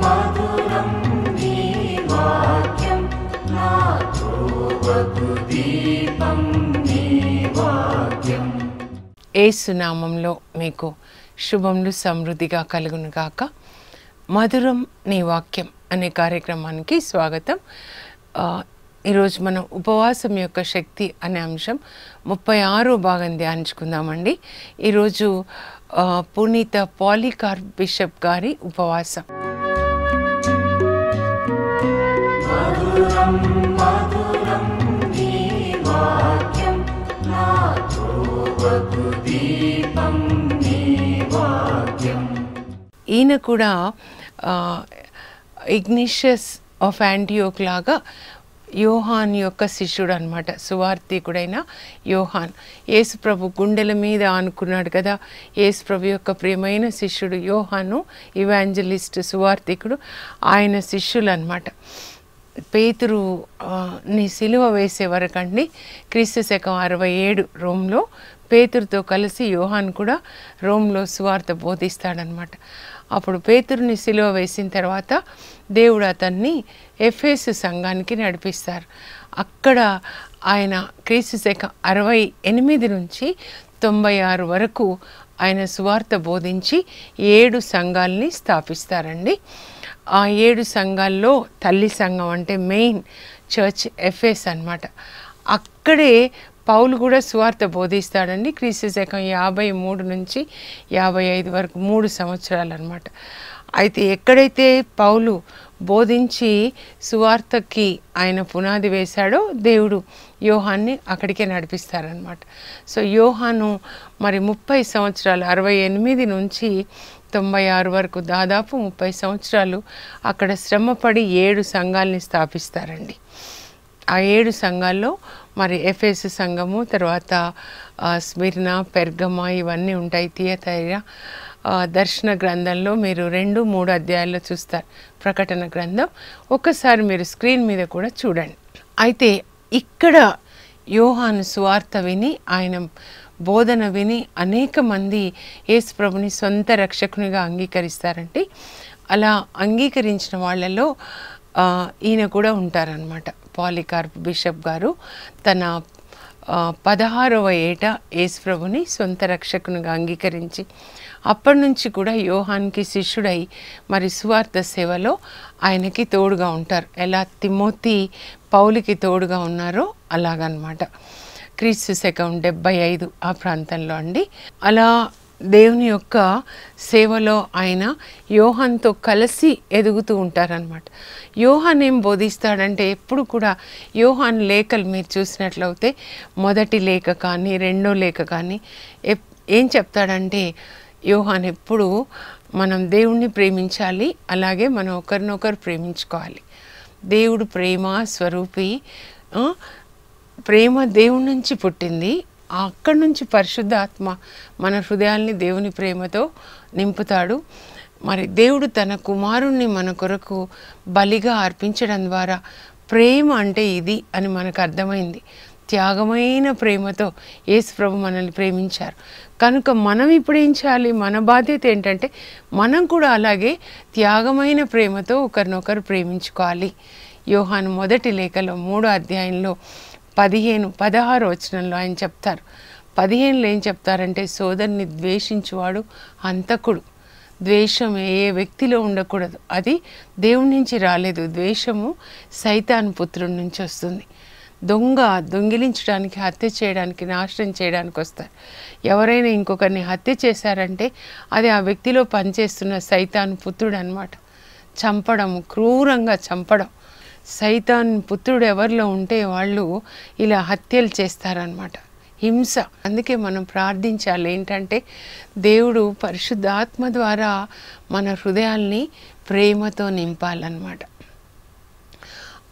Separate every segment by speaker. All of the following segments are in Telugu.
Speaker 1: మధురం నీ వాక్యం నా త్రోవకు దీపం నీ వాక్యం.
Speaker 2: యేసు నామంలో మీకు శుభములు సమృద్ధిగా కలుగును గాక. మధురం నీ వాక్యం అనే కార్యక్రమానికి స్వాగతం. ఈరోజు మనం ఉపవాసం యొక్క శక్తి అనే అంశం 36వ భాగం ధ్యానించుకుందామండి. ఈరోజు పునీత పాలికార్ప్ బిషప్ గారి ఉపవాసం.
Speaker 1: మధురం మధురం నీ వాక్యం నా త్రోవకు దీపం నీ వాక్యం.
Speaker 2: ఈయన కూడా ఇగ్నిషియస్ ఆఫ్ యాంటియోక్ లాగా యోహాన్ యొక్క శిష్యుడు అనమాట. సువార్థికుడైన యోహాన్ యేసుప్రభు గుండెల మీద ఆనుకున్నాడు కదా. యేసుప్రభు యొక్క ప్రియమైన శిష్యుడు యోహాను, ఇవాంజలిస్ట్, సువార్థికుడు, ఆయన శిష్యులు అనమాట. పేతురు ని సిలువ వేసే వరకండి క్రీస్తు శకం 67 రోమ్లో పేతురుతో కలిసి యోహాన్ కూడా రోమ్లో సువార్త బోధిస్తాడనమాట. అప్పుడు పేతురుని సిలువ వేసిన తర్వాత దేవుడు అతన్ని ఎఫెసు సంఘానికి నడిపిస్తారు. అక్కడ ఆయన క్రీస్తు శకం 68 నుంచి 96 వరకు ఆయన సువార్త బోధించి 7 సంఘాలని స్థాపిస్తారండి. ఆ 7 సంఘాల్లో తల్లి సంఘం అంటే మెయిన్ చర్చ్ ఎఫెస్ అన్నమాట. అక్కడే పౌలు కూడా సువార్త బోధిస్తాడండి. క్రీస్తు శకం 53 నుంచి 55 వరకు 3 సంవత్సరాలు అనమాట. అయితే ఎక్కడైతే పౌలు బోధించి సువార్తకి ఆయన పునాది వేశాడో దేవుడు యోహాన్ని అక్కడికే నడిపిస్తారనమాట. సో యోహాను మరి 30 సంవత్సరాలు 68 నుంచి 96 వరకు దాదాపు 30 సంవత్సరాలు అక్కడ శ్రమపడి 7 సంఘాలని స్థాపిస్తారండి. ఆ 7 సంఘాల్లో మరి ఎఫెసు సంఘము, తర్వాత స్మిర్నా, పెర్గమా ఇవన్నీ ఉంటాయి. తియతైర దర్శన గ్రంథంలో మీరు 2-3 అధ్యాయాల్లో చూస్తారు. ప్రకటన గ్రంథం ఒక్కసారి మీరు స్క్రీన్ మీద కూడా చూడండి. అయితే ఇక్కడ యోహాను సువార్త విని ఆయన బోధన విని అనేక మంది యేసు ప్రభుని సొంత రక్షకునిగా అంగీకరిస్తారంటే అలా అంగీకరించిన వాళ్ళలో ఈయన కూడా ఉంటారనమాట. పాలికార్ప్ బిషప్ గారు తన 16వ ఏట యేసు ప్రభుని సొంత రక్షకునిగా అంగీకరించి అప్పటి నుంచి కూడా యోహాన్కి శిష్యుడై మరి సువార్త సేవలో ఆయనకి తోడుగా ఉంటారు. ఎలా తిమోతి పౌలుకి తోడుగా ఉన్నారో అలాగనమాట. క్రీస్తు శకం 75 ఆ ప్రాంతంలో అండి. అలా దేవుని యొక్క సేవలో ఆయన యోహాన్తో కలిసి ఎదుగుతూ ఉంటారనమాట. యోహాన్ ఏం బోధిస్తాడంటే ఎప్పుడు కూడా యోహాన్ లేఖలు మీరు చూసినట్లయితే మొదటి లేఖ కానీ రెండో లేఖ కానీ ఏం చెప్తాడంటే యోహాన్ ఎప్పుడు మనం దేవుణ్ణి ప్రేమించాలి, అలాగే మనం ఒకరినొకరు ప్రేమించుకోవాలి. దేవుడు ప్రేమ స్వరూపి. ప్రేమ దేవుడి నుంచి పుట్టింది. అక్కడి నుంచి పరిశుద్ధాత్మ మన హృదయాల్ని దేవుని ప్రేమతో నింపుతాడు. మరి దేవుడు తన కుమారుణ్ణి మన కొరకు బలిగా అర్పించడం ద్వారా ప్రేమ అంటే ఇది అని మనకు అర్థమైంది. త్యాగమైన ప్రేమతో యేసు ప్రభు మనల్ని ప్రేమించారు కనుక మనం ఇప్పుడు ఏం చేయాలి? మన బాధ్యత ఏంటంటే మనం కూడా అలాగే త్యాగమైన ప్రేమతో ఒకరినొకరు ప్రేమించుకోవాలి. యోహాను మొదటి లేఖలో 3వ అధ్యాయంలో 15-16 వచనంలో ఆయన చెప్తారు. 15లో ఏం చెప్తారంటే సోదరుని ద్వేషించువాడు హంతకుడు. ద్వేషం ఏ వ్యక్తిలో ఉండకూడదు. అది దేవుడి నుంచి రాలేదు. ద్వేషము సైతాను పుత్రుడి నుంచి వస్తుంది. దొంగిలించడానికి, హత్య చేయడానికి, నాశనం చేయడానికి వస్తారు. ఎవరైనా ఇంకొకరిని హత్య చేశారంటే అది ఆ వ్యక్తిలో పనిచేస్తున్న సైతాను పుత్రుడు అన్నమాట. చంపడం, క్రూరంగా చంపడం. సైతాన్ పుత్రుడు ఎవరిలో ఉంటే వాళ్ళు ఇలా హత్యలు చేస్తారనమాట. హింస. అందుకే మనం ప్రార్థించాలి ఏంటంటే దేవుడు పరిశుద్ధాత్మ ద్వారా మన హృదయాల్ని ప్రేమతో నింపాలన్నమాట.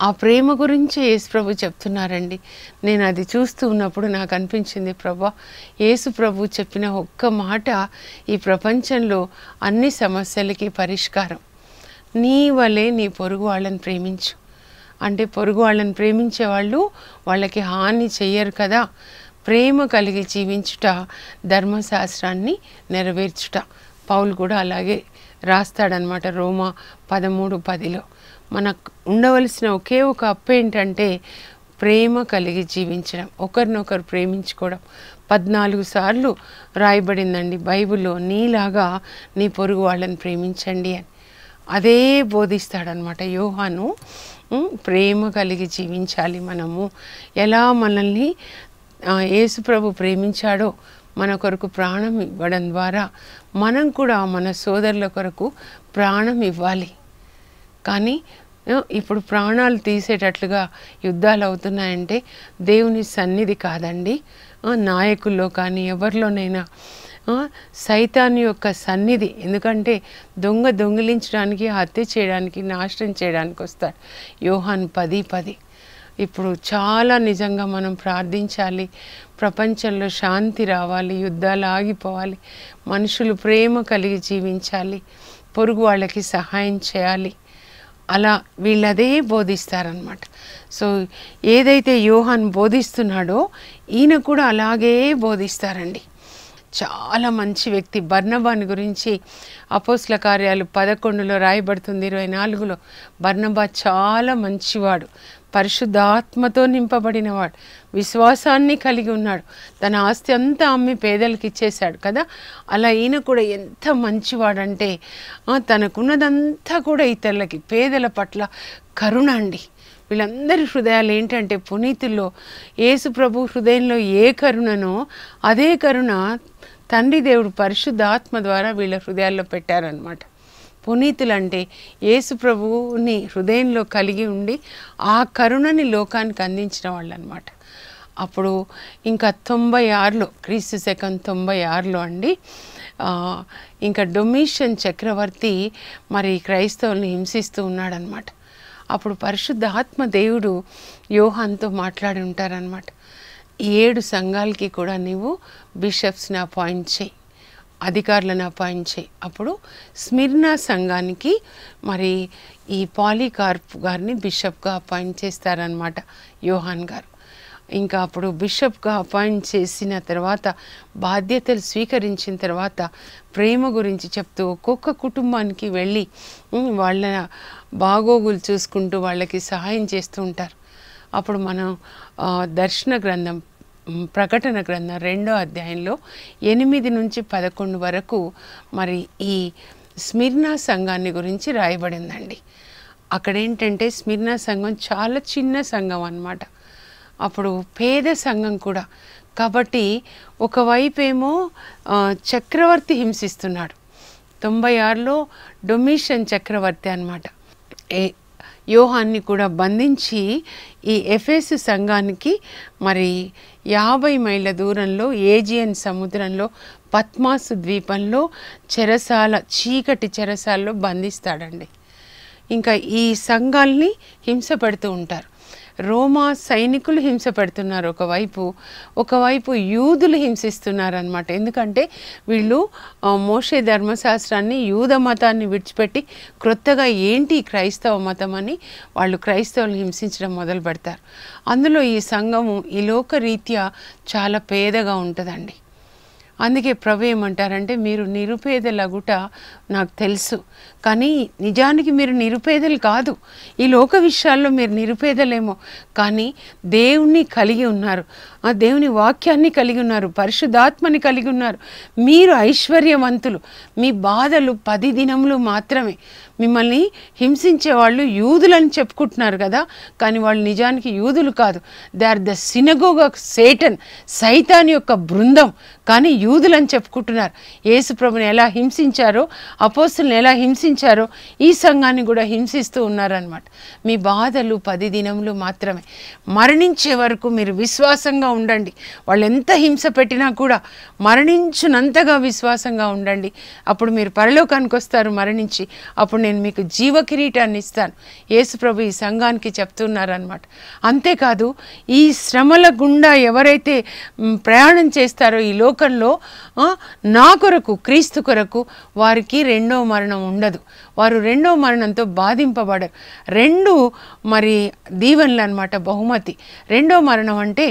Speaker 2: ఆ ప్రేమ గురించి యేసు ప్రభు చెప్తున్నారండి. నేను అది చూస్తూ ఉన్నప్పుడు నాకు అనిపించింది, ప్రభా యేసు ప్రభు చెప్పిన ఒక్క మాట ఈ ప్రపంచంలో అన్ని సమస్యలకి పరిష్కారం. నీ వలే నీ పొరుగు వాళ్ళని ప్రేమించు. అంటే పొరుగు వాళ్ళని ప్రేమించే వాళ్ళు వాళ్ళకి హాని చెయ్యరు కదా. ప్రేమ కలిగి జీవించుట, ధర్మశాస్త్రాన్ని నెరవేర్చుట. పౌలు కూడా అలాగే రాస్తాడనమాట రోమా 13:10లో. మనకు ఉండవలసిన ఒకే ఒక అప్పు ఏంటంటే ప్రేమ కలిగి జీవించడం, ఒకరినొకరు ప్రేమించుకోవడం. 14 సార్లు రాయబడిందండి బైబిల్లో, నీలాగా నీ పొరుగు వాళ్ళని ప్రేమించండి అని. అదే బోధిస్తాడనమాట యోహాను. ప్రేమ కలిగి జీవించాలి మనము. ఎలా మనల్ని యేసుప్రభు ప్రేమించాడో మన కొరకు ప్రాణం ఇవ్వడం ద్వారా మనం కూడా మన సోదరుల కొరకు ప్రాణం ఇవ్వాలి. కానీ ఇప్పుడు ప్రాణాలు తీసేటట్లుగా యుద్ధాలు అవుతున్నాయంటే దేవుని సన్నిధి కాదండి. నాయకుల్లో కానీ ఎవరిలోనైనా సైతాను యొక్క సన్నిధి. ఎందుకంటే దొంగిలించడానికి, హత్య చేయడానికి, నాశనం చేయడానికి వస్తాడు. యోహాను 10:10. ఇప్పుడు చాలా నిజంగా మనం ప్రార్థించాలి. ప్రపంచంలో శాంతి రావాలి, యుద్ధాలు ఆగిపోవాలి, మనుషులు ప్రేమ కలిగి జీవించాలి, పొరుగు వాళ్ళకి సహాయం చేయాలి. అలా వీళ్ళదే బోధిస్తారనమాట. సో ఏదైతే యోహాన్ బోధిస్తున్నాడో ఈయన కూడా అలాగే బోధిస్తారండి. చాలా మంచి వ్యక్తి. బర్నబాని గురించి అపోస్తల కార్యాలు 11లో రాయబడుతుంది, 24లో. బర్నబా చాలా మంచివాడు, పరిశుద్ధాత్మతో నింపబడినవాడు, విశ్వాసాన్ని కలిగి ఉన్నాడు. తన ఆస్తి అంతా అమ్మి పేదలకు ఇచ్చేశాడు కదా. అలా ఈయన కూడా ఎంత మంచివాడంటే తనకున్నదంతా కూడా ఇతరులకి, పేదల పట్ల కరుణ అండి. వీళ్ళందరి హృదయాలు ఏంటంటే పునీతుల్లో యేసు ప్రభు హృదయంలో ఏ కరుణనో అదే కరుణ తండ్రి దేవుడు పరిశుద్ధాత్మ ద్వారా వీళ్ళ హృదయాల్లో పెట్టారనమాట. పునీతులంటే యేసు ప్రభువుని హృదయంలో కలిగి ఉండి ఆ కరుణని లోకానికి అందించిన వాళ్ళు అనమాట. అప్పుడు ఇంకా 96లో, క్రీస్తు శకం 96లో అండి, ఇంకా డొమిషియన్ చక్రవర్తి మరి క్రైస్తవుల్ని హింసిస్తూ ఉన్నాడనమాట. అప్పుడు పరిశుద్ధ ఆత్మ దేవుడు యోహాన్తో మాట్లాడి ఉంటారనమాట. 7 సంఘాలకి కూడా నీవు బిషప్స్ని అపాయింట్ చేయి, అధికారులను అపాయింట్ చేయి. అప్పుడు స్మిర్నా సంఘానికి మరి ఈ పాలీకార్ప్ గారిని బిషప్గా అపాయింట్ చేస్తారనమాట యోహాన్ గారు. ఇంకా అప్పుడు బిషప్గా అపాయింట్ చేసిన తర్వాత, బాధ్యతలు స్వీకరించిన తర్వాత ప్రేమ గురించి చెప్తూ ఒక్కొక్క కుటుంబానికి వెళ్ళి వాళ్ళ బాగోగులు చూసుకుంటూ వాళ్ళకి సహాయం చేస్తూ ఉంటారు. అప్పుడు మనం దర్శన గ్రంథం, ప్రకటన గ్రంథం 2వ అధ్యాయంలో 8 నుంచి 11 వరకు మరి ఈ స్మిర్నా సంఘాన్ని గురించి రాయబడిందండి. అక్కడ ఏంటంటే స్మిర్నా సంఘం చాలా చిన్న సంఘం అన్నమాట. అప్పుడు పేద సంఘం కూడా. కాబట్టి ఒకవైపేమో చక్రవర్తి హింసిస్తున్నాడు. 96లో డొమిషియన్ చక్రవర్తి అన్నమాట యోహాన్ని కూడా బంధించి ఈ ఎఫెసు సంఘానికి మరి 50 మైళ్ళ దూరంలో ఏజియన్ సముద్రంలో పద్మాసు ద్వీపంలో చెరసాల, చీకటి చెరసాల్లో బంధిస్తాడండి. ఇంకా ఈ సంఘాల్ని హింస పెడుతూ ఉంటారు. రోమా సైనికులు హింస పెడుతున్నారు ఒకవైపు యూదులు హింసిస్తున్నారనమాట. ఎందుకంటే వీళ్ళు మోషే ధర్మశాస్త్రాన్ని, యూద మతాన్ని విడిచిపెట్టి క్రొత్తగా ఏంటి క్రైస్తవ మతం అని వాళ్ళు క్రైస్తవులు హింసించడం మొదలు పెడతారు. అందులో ఈ సంఘము ఈ లోకరీత్యా చాలా పేదగా ఉంటుందండి. అందుకే ప్రభు ఏమంటారంటే, మీరు నిరుపేదలగుట నాకు తెలుసు, కానీ నిజానికి మీరు నిరుపేదలు కాదు. ఈ లోక విషయాల్లో మీరు నిరుపేదలేమో, కానీ దేవుణ్ణి కలిగి ఉన్నారు, ఆ దేవుని వాక్యాన్ని కలిగి ఉన్నారు, పరిశుద్ధాత్మని కలిగి ఉన్నారు. మీరు ఐశ్వర్యవంతులు. మీ బాధలు 10 దినములు మాత్రమే. మిమ్మల్ని హింసించే వాళ్ళు యూదులని చెప్పుకుంటున్నారు కదా, కానీ వాళ్ళు నిజానికి యూదులు కాదు. They are the synagogue of Satan, సైతాన్ యొక్క బృందం, కానీ యూదులని చెప్పుకుంటున్నారు. యేసు ప్రభుని ఎలా హింసించారో, అపోస్తుల్ని ఎలా హింసించారో ఈ సంఘాన్ని కూడా హింసిస్తూ ఉన్నారనమాట. మీ బాధలు 10 దినములు మాత్రమే. మరణించే వరకు మీరు విశ్వాసంగా ఉండండి. వాళ్ళు ఎంత హింస పెట్టినా కూడా మరణించునంతగా విశ్వాసంగా ఉండండి. అప్పుడు మీరు పరలోకానికి వస్తారు మరణించి. అప్పుడు నేను మీకు జీవ కిరీటాన్ని ఇస్తాను. యేసు ప్రభు ఈ సంఘానికి చెప్తున్నారనమాట. అంతేకాదు, ఈ శ్రమల గుండా ఎవరైతే ప్రయాణం చేస్తారో ఈ లోకంలో నా కొరకు, క్రీస్తు కొరకు, వారికి 2వ మరణం ఉండదు. వారు 2వ మరణంతో బాధింపబడరు. 2 మరి దీవెనలు అనమాట, బహుమతి. 2వ మరణం అంటే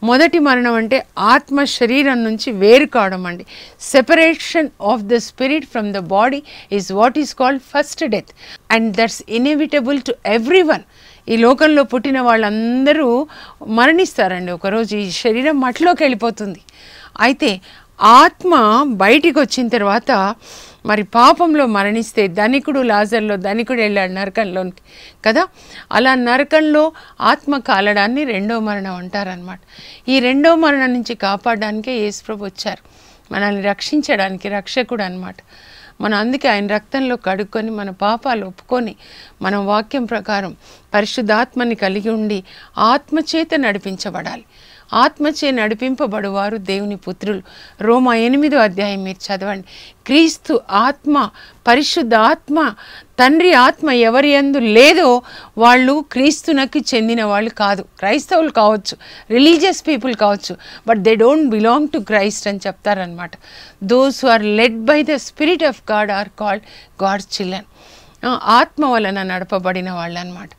Speaker 2: మొదటి మరణం అంటే ఆత్మ శరీరం నుంచి వేరు కావడం అండి. Separation of the spirit from the body is what is called first death, and that's inevitable to every one. ఈ లోకంలో పుట్టిన వాళ్ళందరూ మరణిస్తారండి ఒకరోజు. ఈ శరీరం మట్టిలోకి వెళ్ళిపోతుంది. అయితే ఆత్మ బయటికి వచ్చిన తర్వాత మరి పాపంలో మరణిస్తే ధనికుడు లాజర్లో ధనికుడు వెళ్ళాడు నరకంలోనికి కదా, అలా నరకంలో ఆత్మ కాలడాన్ని రెండో మరణం అంటారనమాట. ఈ రెండో మరణం నుంచి కాపాడడానికే యేసుప్రభు వచ్చారు, మనల్ని రక్షించడానికి, రక్షకుడు అనమాట. మనం అందుకే ఆయన రక్తంలో కడుక్కొని మన పాపాలు ఒప్పుకొని మనం వాక్యం ప్రకారం పరిశుద్ధాత్మని కలిగి ఉండి ఆత్మచేత నడిపించబడాలి. ఆత్మచే నడిపింపబడువారు దేవుని పుత్రులు. రోమా 8వ అధ్యాయం మీరు చదవండి. క్రీస్తు ఆత్మ, పరిశుద్ధ ఆత్మ, తండ్రి ఆత్మ ఎవరి యందు లేదో వాళ్ళు క్రీస్తునకి చెందిన వాళ్ళు కాదు. క్రైస్తవులు కావచ్చు, రిలీజియస్ పీపుల్ కావచ్చు, but they don't belong to Christ అని చెప్తారనమాట. Those who are led by the spirit of God are called God's children. ఆత్మ వలన నడపబడిన వాళ్ళు అనమాట.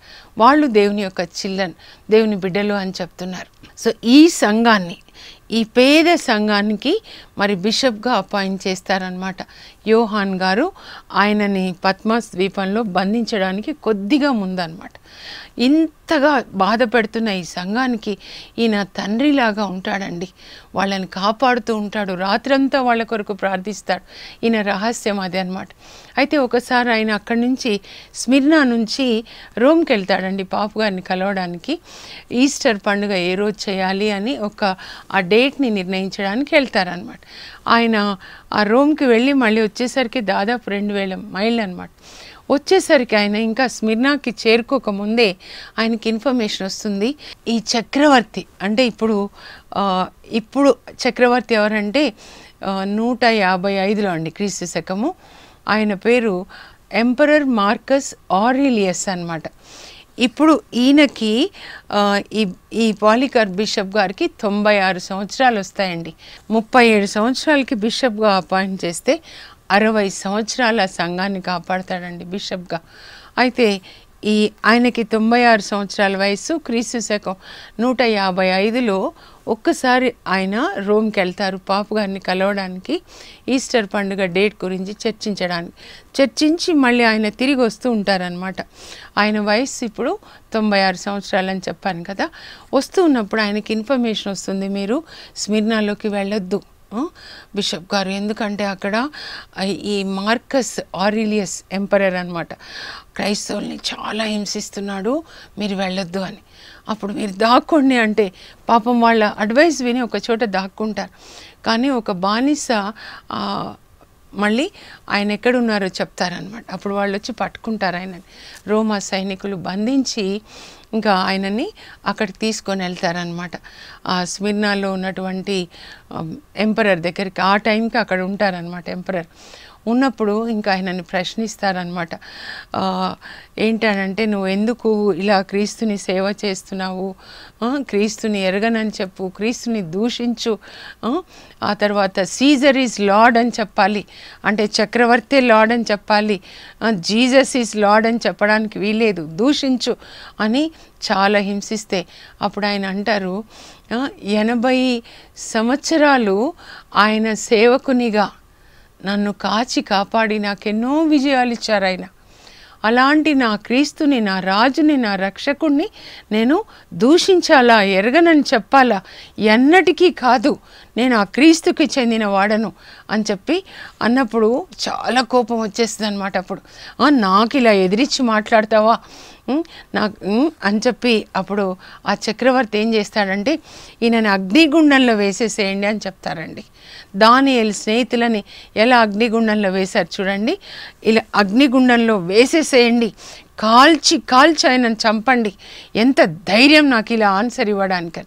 Speaker 2: వాళ్ళు దేవుని యొక్క చిల్డ్రన్, దేవుని బిడ్డలు అని చెప్తున్నారు. సో ఈ సంఘాన్ని, ఈ పేద సంఘానికి మరి బిషప్గా అపాయింట్ చేస్తారనమాట యోహాన్ గారు. ఆయనని పద్మస్ ద్వీపంలో బంధించడానికి కొద్దిగా ముందనమాట. ఇంతగా బాధ పెడుతున్న ఈ సంఘానికి ఈయన తండ్రిలాగా ఉంటాడండి, వాళ్ళని కాపాడుతూ ఉంటాడు, రాత్రంతా వాళ్ళ కొరకు ప్రార్థిస్తాడు. ఈయన రహస్యం అదే అనమాట. అయితే ఒకసారి ఆయన అక్కడి నుంచి స్మిర్నా నుంచి రోమ్కి వెళ్తాడండి పాపు గారిని కలవడానికి. ఈస్టర్ పండుగ ఏ రోజు చేయాలి అని ఆ డేట్ని నిర్ణయించడానికి వెళ్తారనమాట. ఆయన ఆ రోమ్కి వెళ్ళి మళ్ళీ వచ్చేసరికి దాదాపు 2000 మైళ్ళు అనమాట. వచ్చేసరికి ఆయన ఇంకా స్మిర్నాకి చేరుకోకముందే ఆయనకి ఇన్ఫర్మేషన్ వస్తుంది, ఈ చక్రవర్తి అంటే ఇప్పుడు చక్రవర్తి ఎవరంటే 155లో అండి క్రీస్తు శకము. ఆయన పేరు ఎంపరర్ మార్కస్ ఆరిలియస్ అన్నమాట. ఇప్పుడు ఈయనకి ఈ పాలికార్ప్ బిషప్ గారికి 96 సంవత్సరాలు వస్తాయండి. 37 సంవత్సరాలకి బిషప్గా అపాయింట్ చేస్తే 60 సంవత్సరాల సంఘాన్ని కాపాడతాడండి బిషప్గా. అయితే ఆయనకి 96 సంవత్సరాల వయసు, క్రీస్తు శకం 155లో ఒక్కసారి ఆయన రోమ్కి వెళ్తారు పాపు గారిని కలవడానికి, ఈస్టర్ పండుగ డేట్ గురించి చర్చించి మళ్ళీ ఆయన తిరిగి వస్తూ ఉంటారనమాట. ఆయన వయసు ఇప్పుడు 96 సంవత్సరాలు అని చెప్పాను కదా. వస్తూ ఉన్నప్పుడు ఆయనకి ఇన్ఫర్మేషన్ వస్తుంది, మీరు స్మిర్నాలోకి వెళ్ళొద్దు బిషప్ గారు, ఎందుకంటే అక్కడ ఈ మార్కస్ ఆరిలియస్ ఎంపరర్ అనమాట క్రైస్తవుల్ని చాలా హింసిస్తున్నాడు, మీరు వెళ్ళొద్దు అని. అప్పుడు మీరు దాక్కోండి అంటే పాపం వాళ్ళ అడ్వైస్ విని ఒక చోట దాక్కుంటారు. కానీ ఒక బానిస మళ్ళీ ఆయన ఎక్కడున్నారో చెప్తారనమాట. అప్పుడు వాళ్ళు వచ్చి పట్టుకుంటారు ఆయనని. రోమా సైనికులు బంధించి ఇంకా ఆయనని అక్కడికి తీసుకొని వెళ్తారనమాట. ఆ స్మిర్నాలో ఉన్నటువంటి ఎంపరర్ దగ్గరికి. ఆ టైంకి అక్కడ ఉంటారనమాట ఎంపరర్. ఉన్నప్పుడు ఇంకా ఆయనని ప్రశ్నిస్తారనమాట. ఏంటనంటే, నువ్వు ఎందుకు ఇలా క్రీస్తుని సేవ చేస్తున్నావు, క్రీస్తుని ఎరగనని చెప్పు, క్రీస్తుని దూషించు, ఆ తర్వాత సీజర్ ఈజ్ లార్డ్ అని చెప్పాలి, అంటే చక్రవర్తి లార్డ్ అని చెప్పాలి, జీసస్ ఈజ్ లార్డ్ అని చెప్పడానికి వీలేదు, దూషించు అని చాలా హింసిస్తే అప్పుడు ఆయన అంటారు, 80 సంవత్సరాలు ఆయన సేవకునిగా నన్ను కాపాడి నాకెన్నో విజయాలు ఇచ్చారు ఆయన. అలాంటి నా క్రీస్తుని, నా రాజుని, నా రక్షకుణ్ణి నేను దూషించాలా, ఎరగనని చెప్పాలా? ఎన్నటికీ కాదు, నేను ఆ క్రీస్తుకి చెందిన వాడను అని చెప్పి అన్నప్పుడు చాలా కోపం వచ్చేస్తుంది అనమాట. అప్పుడు నాకు ఇలా ఎదిరించి మాట్లాడతావా అని చెప్పి అప్పుడు ఆ చక్రవర్తి ఏం చేస్తాడంటే, ఈయనని అగ్నిగుండంలో వేసేసేయండి అని చెప్తారండి. దానియేలు స్నేహితులని ఎలా అగ్నిగుండంలో వేశారు చూడండి, ఇలా అగ్నిగుండంలో వేసేసేయండి, కాల్చి ఆయనని చంపండి, ఎంత ధైర్యం నాకు ఇలా ఆన్సర్ ఇవ్వడానికి.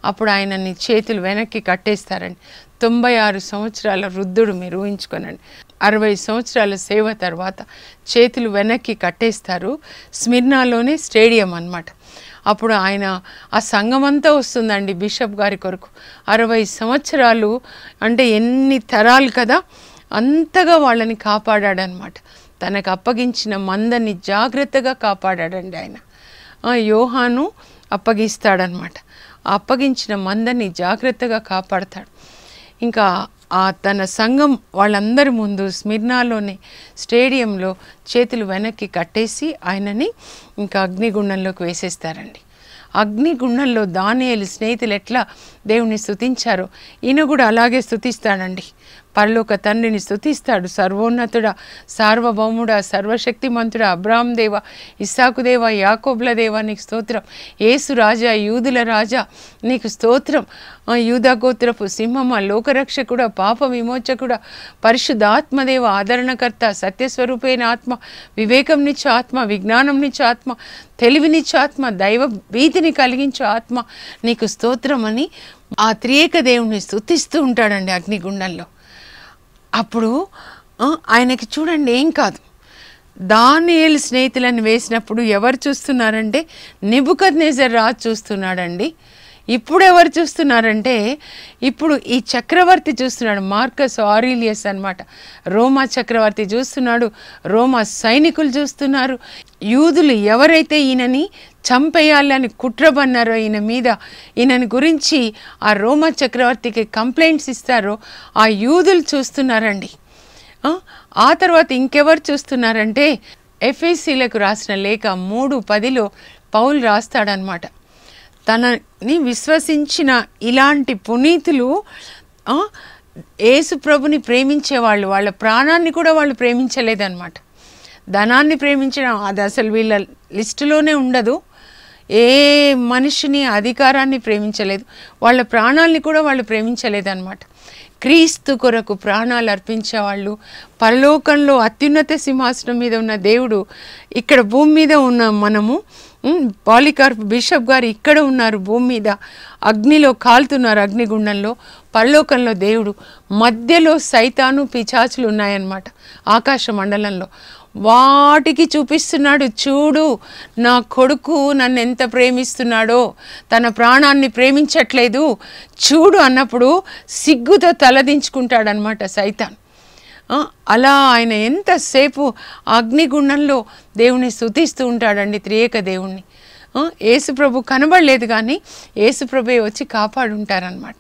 Speaker 2: అప్పుడు ఆయనని చేతులు వెనక్కి కట్టేస్తారండి. 96 సంవత్సరాల వృద్ధుడు, మీరు ఊహించుకోనండి. 60 సంవత్సరాల సేవ తర్వాత చేతులు వెనక్కి కట్టేస్తారు. స్మిర్నాలోనే స్టేడియం అన్నమాట. అప్పుడు ఆయన ఆ సంఘమంతా వస్తుందండి బిషప్ గారి కొరకు. 60 సంవత్సరాలు అంటే ఎన్ని తరాలు కదా, అంతగా వాళ్ళని కాపాడాడనమాట. తనకు అప్పగించిన మందని జాగ్రత్తగా కాపాడాడండి ఆయన. యోహాను అప్పగిస్తాడనమాట. అప్పగించిన మందని జాగ్రత్తగా కాపాడతాడు. ఇంకా తన సంఘం వాళ్ళందరి ముందు స్మిర్నాలోని స్టేడియంలో చేతులు వెనక్కి కట్టేసి ఆయనని ఇంకా అగ్నిగుండంలోకి వేసేస్తారండి. అగ్నిగుండంలో దానియేలు స్నేహితులు ఎట్లా దేవుని స్తుతించారో ఈయన కూడా అలాగే స్తుతిస్తాడండి. పరలోక తండ్రిని స్తుతిస్తాడు. సర్వోన్నతుడా, సార్వభౌముడా, సర్వశక్తిమంతుడా, అబ్రాహం దేవ, ఇస్సాకు దేవ, యాకోబుల దేవ నీకు స్తోత్రం. యేసు రాజా, యూదుల రాజా నీకు స్తోత్రం. యూదా గోత్రపు సింహమ, లోకరక్షకుడ, పాప విమోచకుడ, పరిశుద్ధాత్మదేవ, ఆదరణకర్త, సత్యస్వరూపైన ఆత్మ, వివేకం నిచ్చు ఆత్మ, విజ్ఞానం నిచ్చు ఆత్మ, తెలివినిచ్చు ఆత్మ, దైవ భీతిని కలిగించు ఆత్మ నీకు స్తోత్రం అని ఆ త్రియేక దేవుని స్తుతిస్తూ ఉంటాడండి అగ్నిగుండంలో. అప్పుడు ఆయనకి చూడండి ఏం కాదు. దానియేలు స్నేహితులను వేసినప్పుడు ఎవరు చూస్తున్నారంటే నెబుకద్నెజర్ రాజు చూస్తున్నాడండి. ఇప్పుడు ఎవరు చూస్తున్నారంటే ఇప్పుడు ఈ చక్రవర్తి చూస్తున్నాడు. మార్కస్ ఆరీలియస్ అన్నమాట. రోమా చక్రవర్తి చూస్తున్నాడు. రోమా సైనికులు చూస్తున్నారు. యూదులు ఎవరైతే ఈయనని చంపేయాలని కుట్రబన్నారో ఈయన మీద, ఈయనని గురించి ఆ రోమా చక్రవర్తికి కంప్లైంట్స్ ఇస్తారో ఆ యూదులు చూస్తున్నారండి. ఆ తర్వాత ఇంకెవరు చూస్తున్నారంటే ఎఫెసీలకు రాసిన లేఖ 3:10 పౌలు రాస్తాడనమాట. తనని విశ్వసించిన ఇలాంటి పునీతులు యేసు ప్రభుని ప్రేమించేవాళ్ళు, వాళ్ళ ప్రాణాన్ని కూడా వాళ్ళు ప్రేమించలేదన్నమాట. ధనాన్ని ప్రేమించడం అది అసలు వీళ్ళ లిస్టులోనే ఉండదు. ఏ మనిషిని, అధికారాన్ని ప్రేమించలేదు. వాళ్ళ ప్రాణాలని కూడా వాళ్ళు ప్రేమించలేదన్నమాట. క్రీస్తు కొరకు ప్రాణాలు అర్పించేవాళ్ళు. పరలోకంలో అత్యున్నత సింహాసనం మీద ఉన్న దేవుడు ఇక్కడ భూమి మీద ఉన్న మనము, పాలికార్ప్ బిషప్ గారు ఇక్కడ ఉన్నారు భూమి మీద, అగ్నిలో కాలుతున్నారు, అగ్నిగుండంలో. పరలోకంలో దేవుడు, మధ్యలో సైతాను పిశాచులు ఉన్నాయన్నమాట ఆకాశ మండలంలో. వాటికి చూపిస్తున్నాడు, చూడు నా కొడుకు నన్ను ఎంత ప్రేమిస్తున్నాడో, తన ప్రాణాన్ని ప్రేమించట్లేదు చూడు అన్నప్పుడు సిగ్గుతో తలదించుకుంటాడనమాట సైతాన్. అలా ఆయన ఎంతసేపు అగ్నిగుండంలో దేవుని స్తుతిస్తూ ఉంటాడండి, త్రియేక దేవుణ్ణి. యేసుప్రభు కనబడలేదు కానీ యేసుప్రభే వచ్చి కాపాడుంటారనమాట.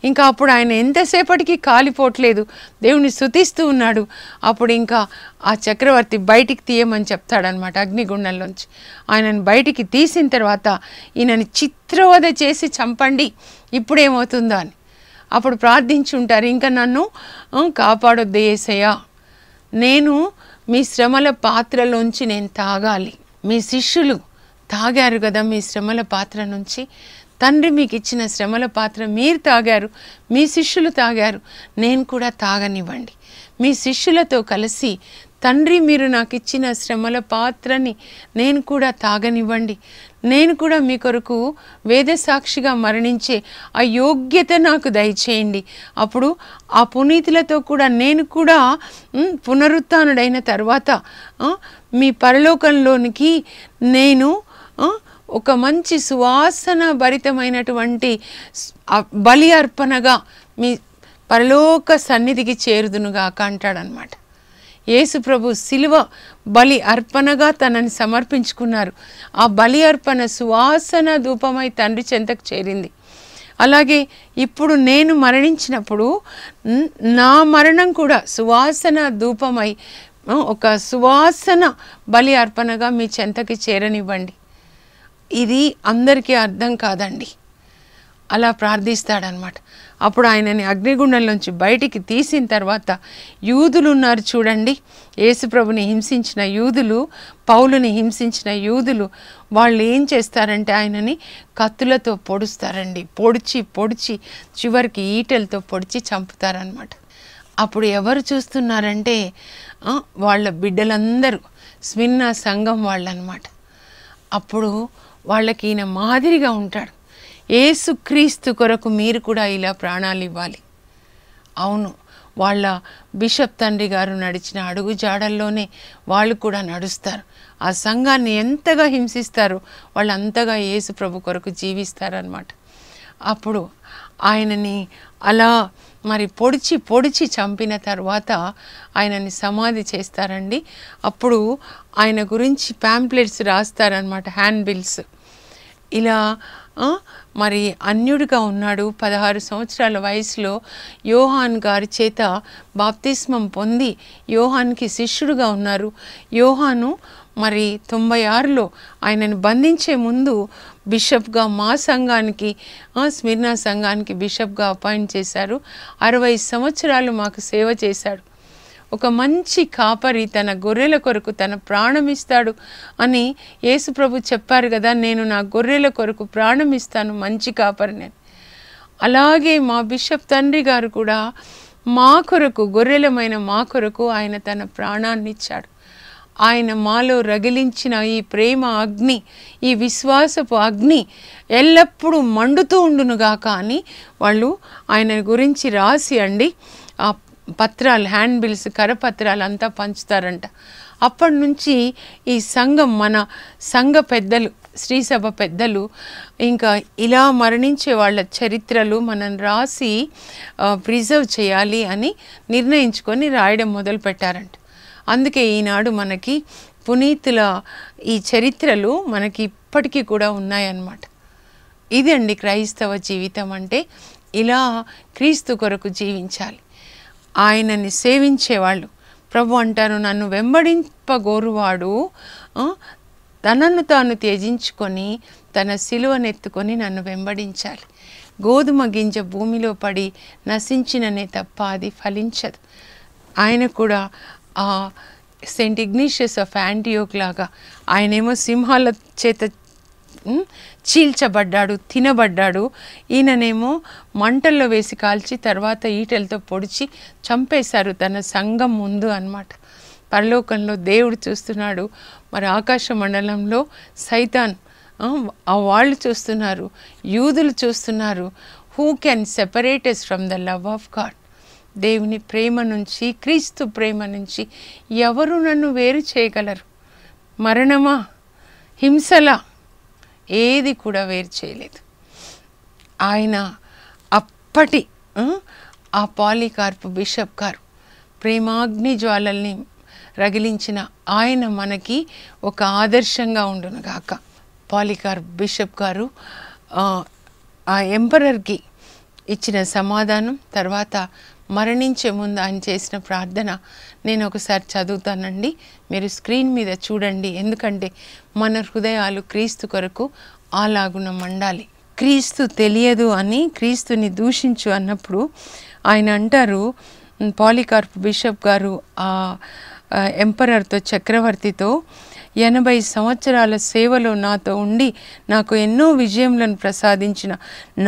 Speaker 2: ఇంకా అప్పుడు ఆయన ఎంతసేపటికి కాలిపోవట్లేదు, దేవుని స్తుతిస్తూ ఉన్నాడు. అప్పుడు ఇంకా ఆ చక్రవర్తి బయటికి తీయమని చెప్తాడనమాట అగ్నిగుండంలోంచి. ఆయనను బయటికి తీసిన తర్వాత ఈయనని చిత్రవధ చేసి చంపండి, ఇప్పుడేమవుతుందో అని. అప్పుడు ప్రార్థించుంటారు, ఇంకా నన్ను కాపాడొద్దు యేసయ్యా, నేను మీ శ్రమల పాత్రలోంచి నేను తాగాలి. మీ శిష్యులు తాగారు కదా మీ శ్రమల పాత్ర నుంచి, తండ్రి మీకు ఇచ్చిన శ్రమల పాత్ర మీరు తాగారు, మీ శిష్యులు తాగారు, నేను కూడా తాగనివ్వండి. మీ శిష్యులతో కలిసి తండ్రి మీరు నాకు ఇచ్చిన శ్రమల పాత్రని నేను కూడా తాగనివ్వండి. నేను కూడా మీ కొరకు వేదసాక్షిగా మరణించే ఆ యోగ్యత నాకు దయచేయండి. అప్పుడు ఆ పునీతులతో కూడా నేను కూడా పునరుత్థానుడైన తర్వాత మీ పరలోకంలోనికి నేను ఒక మంచి సువాసన భరితమైనటువంటి బలి అర్పణగా మీ పరలోక సన్నిధికి చేరుదునుగాక అంటాడనమాట. యేసు ప్రభు శిలువ బలి అర్పణగా తనని సమర్పించుకున్నారు. ఆ బలి అర్పణ సువాసన ధూపమై తండ్రి చెంతకు చేరింది. అలాగే ఇప్పుడు నేను మరణించినప్పుడు నా మరణం కూడా సువాసన ధూపమై ఒక సువాసన బలి అర్పణగా మీ చెంతకి చేరనివ్వండి. ఇది అందరికీ అర్థం కాదండి. అలా ప్రార్థిస్తాడనమాట. అప్పుడు ఆయనని అగ్నిగుండంలోంచి బయటికి తీసిన తర్వాత యూదులు ఉన్నారు చూడండి, యేసుప్రభుని హింసించిన యూదులు, పౌలుని హింసించిన యూదులు, వాళ్ళు ఏం చేస్తారంటే ఆయనని కత్తులతో పొడుస్తారండి. పొడిచి చివరికి ఈటెలతో పొడిచి చంపుతారనమాట. అప్పుడు ఎవరు చూస్తున్నారంటే వాళ్ళ బిడ్డలందరూ, స్మిర్నా సంఘం వాళ్ళనమాట. అప్పుడు వాళ్ళకి ఈయన మాదిరిగా ఉంటాడు. యేసుక్రీస్తు కొరకు మీరు కూడా ఇలా ప్రాణాలు ఇవ్వాలి. అవును, వాళ్ళ బిషప్ తండ్రి గారు నడిచిన అడుగు జాడల్లోనే వాళ్ళు కూడా నడుస్తారు. ఆ సంఘాన్ని ఎంతగా హింసిస్తారో వాళ్ళు అంతగా యేసు ప్రభు కొరకు జీవిస్తారనమాట. అప్పుడు ఆయనని అలా మరి పొడిచి చంపిన తర్వాత ఆయనని సమాధి చేస్తారండి. అప్పుడు ఆయన గురించి ప్యాంప్లెట్స్ రాస్తారనమాట, హ్యాండ్ బిల్స్. ఇలా మరి అన్యుడిగా ఉన్నాడు. 16 సంవత్సరాల వయసులో యోహాన్ గారి చేత బాప్తిస్మం పొంది యోహాన్కి శిష్యుడుగా ఉన్నారు. యోహాను మరి 96లో ఆయనను బంధించే ముందు బిషప్గా మా సంఘానికి స్మిర్నా సంఘానికి బిషప్గా అపాయింట్ చేశారు. 60 సంవత్సరాలు మాకు సేవ చేశాడు. ఒక మంచి కాపరి తన గొర్రెల కొరకు తన ప్రాణం ఇస్తాడు అని యేసుప్రభు చెప్పారు కదా, నేను నా గొర్రెల కొరకు ప్రాణం ఇస్తాను, మంచి కాపరిని. అలాగే మా బిషప్ తండ్రి గారు కూడా మా కొరకు, గొర్రెలమైన మా కొరకు ఆయన తన ప్రాణాన్ని ఇచ్చాడు. ఆయన మాలో రగిలించిన ఈ ప్రేమ అగ్ని, ఈ విశ్వాసపు అగ్ని ఎల్లప్పుడూ మండుతూ ఉండునుగాక అని వాళ్ళు ఆయన గురించి రాసి ఆ పత్రాలు, హ్యాండ్ బిల్స్, కరపత్రాలు అంతా పంచుతారంట. అప్పటి నుంచి ఈ సంఘం, మన సంఘ పెద్దలు, శ్రీసభ పెద్దలు ఇంకా ఇలా మరణించే వాళ్ళ చరిత్రలు మనం రాసి ప్రిజర్వ్ చేయాలి అని నిర్ణయించుకొని రాయడం మొదలుపెట్టారంట. అందుకే ఈనాడు మనకి పునీతుల ఈ చరిత్రలు మనకి ఇప్పటికీ కూడా ఉన్నాయన్నమాట. ఇదండి క్రైస్తవ జీవితం అంటే. ఇలా క్రీస్తు కొరకు జీవించాలి, ఆయనని సేవించేవాళ్ళు. ప్రభు అంటారు, నన్ను వెంబడింపగోరువాడు తనను తాను త్యజించుకొని తన సిలువనెత్తుకొని నన్ను వెంబడించాలి. గోధుమ గింజ భూమిలో పడి నశించిననే తప్ప అది ఫలించదు. ఆయన కూడా సెయింట్ ఇగ్నీషియస్ ఆఫ్ యాంటియోక్ లాగా ఆయనేమో సింహాల చేత చీల్చబడ్డాడు, తినబడ్డాడు. ఈయననేమో మంటల్లో వేసి కాల్చి తర్వాత ఈటెలతో పొడిచి చంపేశారు తన సంఘం ముందు అన్నమాట. పరలోకంలో దేవుడు చూస్తున్నాడు, మరి ఆకాశ మండలంలో సైతాన్ వాళ్ళు చూస్తున్నారు, యూదులు చూస్తున్నారు. Who can separate us from the love of God? దేవుని ప్రేమ నుంచి, క్రీస్తు ప్రేమ నుంచి ఎవరు నన్ను వేరు చేయగలరు? మరణమా, హింసలా, ఏది కూడా వేరు చేయలేదు. ఆయన అప్పటి ఆ పాలికార్పు బిషప్ గారు ప్రేమాగ్ని జ్వాలల్ని రగిలించిన ఆయన మనకి ఒక ఆదర్శంగా ఉండునుగాక. పాలికార్ప్ బిషప్ గారు ఆ ఎంపరర్కి ఇచ్చిన సమాధానం, తర్వాత మరణించే ముందు ఆయన చేసిన ప్రార్థన నేను ఒకసారి చదువుతానండి, మీరు స్క్రీన్ మీద చూడండి. ఎందుకంటే మన హృదయాలు క్రీస్తు కొరకు అలాగున మండాలి. క్రీస్తు తెలియదు అని క్రీస్తుని దూషించు అన్నప్పుడు ఆయన అంటారు, పాలికార్ప్ బిషప్ గారు ఆ ఎంపరర్తో, చక్రవర్తితో, 80 సంవత్సరాల సేవలో నాతో ఉండి నాకు ఎన్నో విజయములను ప్రసాదించిన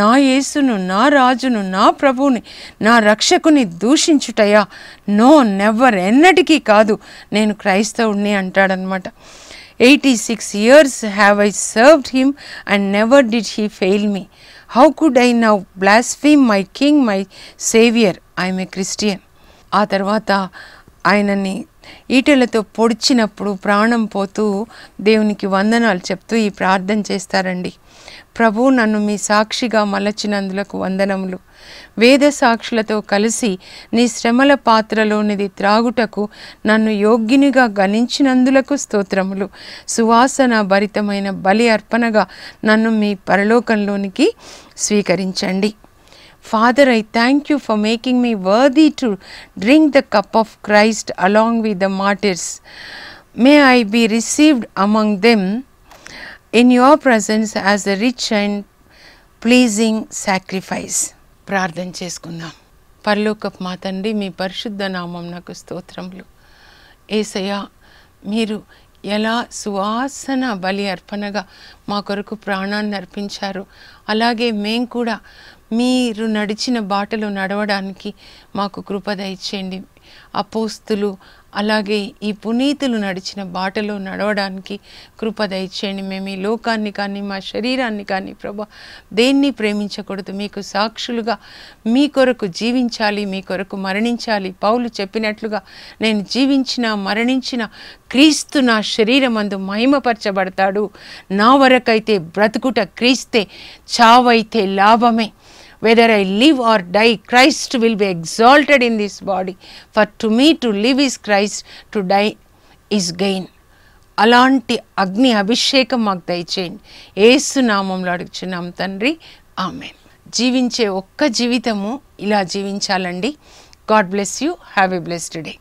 Speaker 2: నా యేసును, నా రాజును, నా ప్రభువుని, నా రక్షకుని దూషించుటయా? నో, నెవర్, ఎన్నటికీ కాదు, నేను క్రైస్తవుడిని అంటాడనమాట. 86 years have I served him and never did he fail me. How could I now blaspheme my king, my savior? I am a Christian. ఆ తర్వాత ఆయనని ఈటెలతో పొడిచినప్పుడు ప్రాణం పోతూ దేవునికి వందనాలు చెప్తూ ఈ ప్రార్థన చేస్తారండి. ప్రభు, నన్ను మీ సాక్షిగా మలచినందులకు వందనములు. వేద సాక్షులతో కలిసి నీ శ్రమల పాత్రలోనిది త్రాగుటకు నన్ను యోగ్యునిగా గణించినందులకు స్తోత్రములు. సువాసన భరితమైన బలి అర్పణగా నన్ను మీ పరలోకంలోనికి స్వీకరించండి. Father, I thank you for making me worthy to drink the cup of Christ along with the martyrs. May I be received among them in your presence as a rich and pleasing sacrifice. ప్రార్థన చేసుకుందాం. పరలోకపు మా తండ్రి, మీ పరిశుద్ధ నామం నాకు స్తోత్రములు. యేసయ్యా, మీరు ఎలా సువాసన బలి అర్పణగా మా కొరకు ప్రాణాన్ని అర్పించారు, అలాగే మేము కూడా మీరు నడిచిన బాటలో నడవడానికి మాకు కృప దయచేయండి. అపోస్తులు అలాగే ఈ పునీతులు నడిచిన బాటలో నడవడానికి కృప దయచేయండి. మేము ఈ లోకాన్ని కానీ మా శరీరాన్ని కానీ ప్రభా దేన్ని ప్రేమించకూడదు. మీకు సాక్షులుగా మీ కొరకు జీవించాలి, మీ కొరకు మరణించాలి. పౌలు చెప్పినట్లుగా నేను జీవించిన మరణించిన క్రీస్తు నా శరీరమందు మహిమపరచబడతాడు. నా వరకైతే బ్రతుకుట క్రీస్తే, చావైతే లాభమే. Whether I live or die, Christ will be exalted in this body. For to me to live is Christ, to die is gain. అలాంటి అగ్ని అభిషేకం మాకు దయచేయండి. యేసు నామంలో అడుగుచున్నాం తండ్రి, ఆమేన్. జీవించే ఒక్క జీవితము ఇలా జీవించాలండి. God bless you. Have a blessed day.